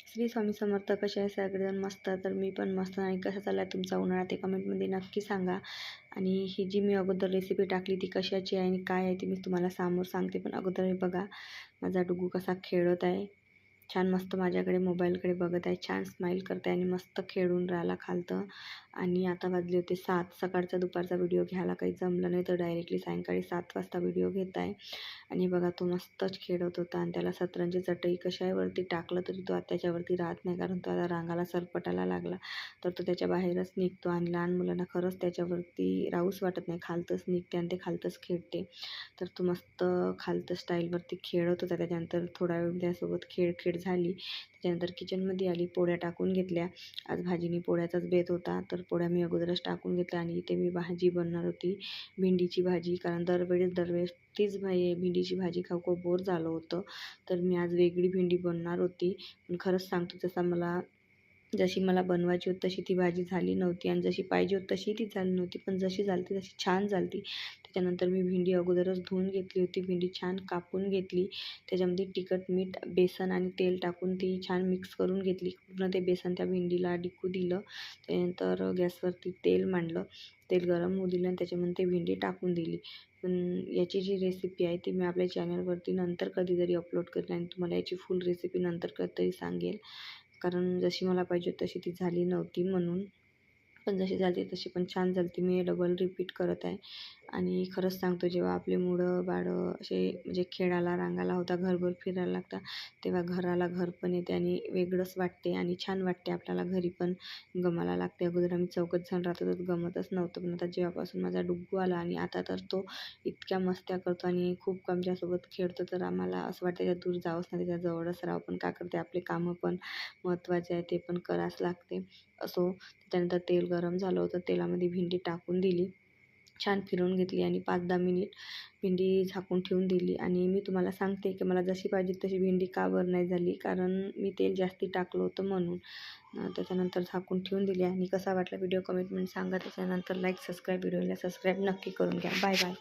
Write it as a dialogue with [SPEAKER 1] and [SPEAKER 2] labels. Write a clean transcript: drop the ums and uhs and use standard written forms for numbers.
[SPEAKER 1] श्री स्वामी समर्थ. कसे आहे सगळेजण? मस्त. तर मी पण मस्त. आणि कसा चालला आहे तुमचा उन्हाळा ते कमेंटमध्ये नक्की सांगा. आणि ही जी मी अगोदर रेसिपी टाकली ती कशाची आहे आणि काय आहे ती मी तुम्हाला समोर सांगते. पण अगोदर हे बघा माझा डुगू कसा खेळत आहे. छान मस्त माझ्याकडे मोबाईलकडे बघत आहे, छान स्माईल करत आहे आणि मस्त खेळून राहिला खालतं. आणि आता वाजले होते 7. सकाळचा दुपारचा व्हिडिओ घ्यायला काही जमलं नाही, तर डायरेक्टली सायंकाळी 7 वाजता व्हिडिओ घेत आहे. आणि बघा तो मस्तच खेळत होता आणि त्याला सतरंजी चटई कशावरती टाकलं तरी तो त्याच्यावरती राहत नाही, कारण तो आता रांगाला सरपटायला लागला तर तो त्याच्या बाहेरच निघतो. आणि लहान मुलांना खरंच त्याच्यावरती राहूच वाटत नाही, खालतंच निघते आणि ते खालतंच खेळते. तर तो मस्त खालतं स्टाईलवरती खेळत होता. त्याच्यानंतर थोडा वेळ त्यासोबत खेळ झाली. त्याच्यानंतर किचनमध्ये आली, पोळ्या टाकून घेतल्या. आज भाजीनी पोळ्याचाच बेत होता, तर पोळ्या मी अगोदरच टाकून घेतल्या. आणि इथे मी भाजी बनवणार होती, भेंडीची भाजी. कारण दरवेळेस तीच भेंडीची भाजी खाऊ खूप बोर झालं होतं, तर मी आज वेगळी भेंडी बनवणार होती. पण खरंच सांगतो, जशी मला बनवायची होती तशी ती भाजी झाली नव्हती आणि जशी पाहिजे होती तशी ती झाली नव्हती. पण जशी झाली होती तशी छान झाली होती. त्याच्यानंतर मी भेंडी अगोदरच धुवून घेतली होती. भेंडी छान कापून घेतली. त्याच्यामध्ये तिखट, मीठ, बेसन आणि तेल टाकून ती छान मिक्स करून घेतली. पूर्ण ते बेसन त्या भेंडीला डिकू दिलं. त्यानंतर गॅसवरती तेल मांडलं, तेल गरम होऊ दिलं आणि त्याच्यामध्ये भेंडी टाकून दिली. पण याची जी रेसिपी आहे ती मी आपल्या चॅनलवरती नंतर कधीतरी अपलोड करेन आणि तुम्हाला याची फुल रेसिपी नंतर कधीतरी सांगेल. कारण जशी मला पाहिजे तशी ती झाली नव्हती म्हणून. पण जशी झाली तशी पण छान झाली ती. मी डबल रिपीट करत आहे. आणि खरंच सांगतो, जेव्हा आपले मुलं बाळं असे म्हणजे खेळायला रांगाला होता, घरभर फिरायला लागतात, तेव्हा घराला घर पण येते आणि वेगळंच वाटते आणि छान वाटते. आपल्याला घरी पण गमायला लागते. अगोदर आम्ही 4घच जण राहतो तर गमतच नव्हतं, पण आता जेव्हापासून माझा डुग्गू आला आणि आता तर तो इतक्या मस्त्या करतो आणि खूप आमच्यासोबत खेळतो, तर आम्हाला असं वाटतं त्याच्या दूर जावंच नाही, त्याच्या जवळच राहावं. पण काय करते, आपले कामं पण महत्त्वाचे आहे, ते पण करावंच लागते. असो. त्याच्यानंतर तेल गरम झालं होतं, तेलामध्ये भेंडी टाकून दिली, छान फिरवून घेतली आणि 5-10 मिनिट भेंडी झाकून ठेवून दिली. आणि मी तुम्हाला सांगते की मला जशी पाहिजे तशी भेंडी का बरं नाही झाली, कारण मी तेल जास्ती टाकलं होतं म्हणून. त्याच्यानंतर झाकून ठेवून दिली. आणि कसा वाटला व्हिडिओ कमेंटमध्ये सांगा. त्याच्यानंतर लाईक, सबस्क्राईब, व्हिडिओला सबस्क्राईब नक्की करून घ्या. Bye bye.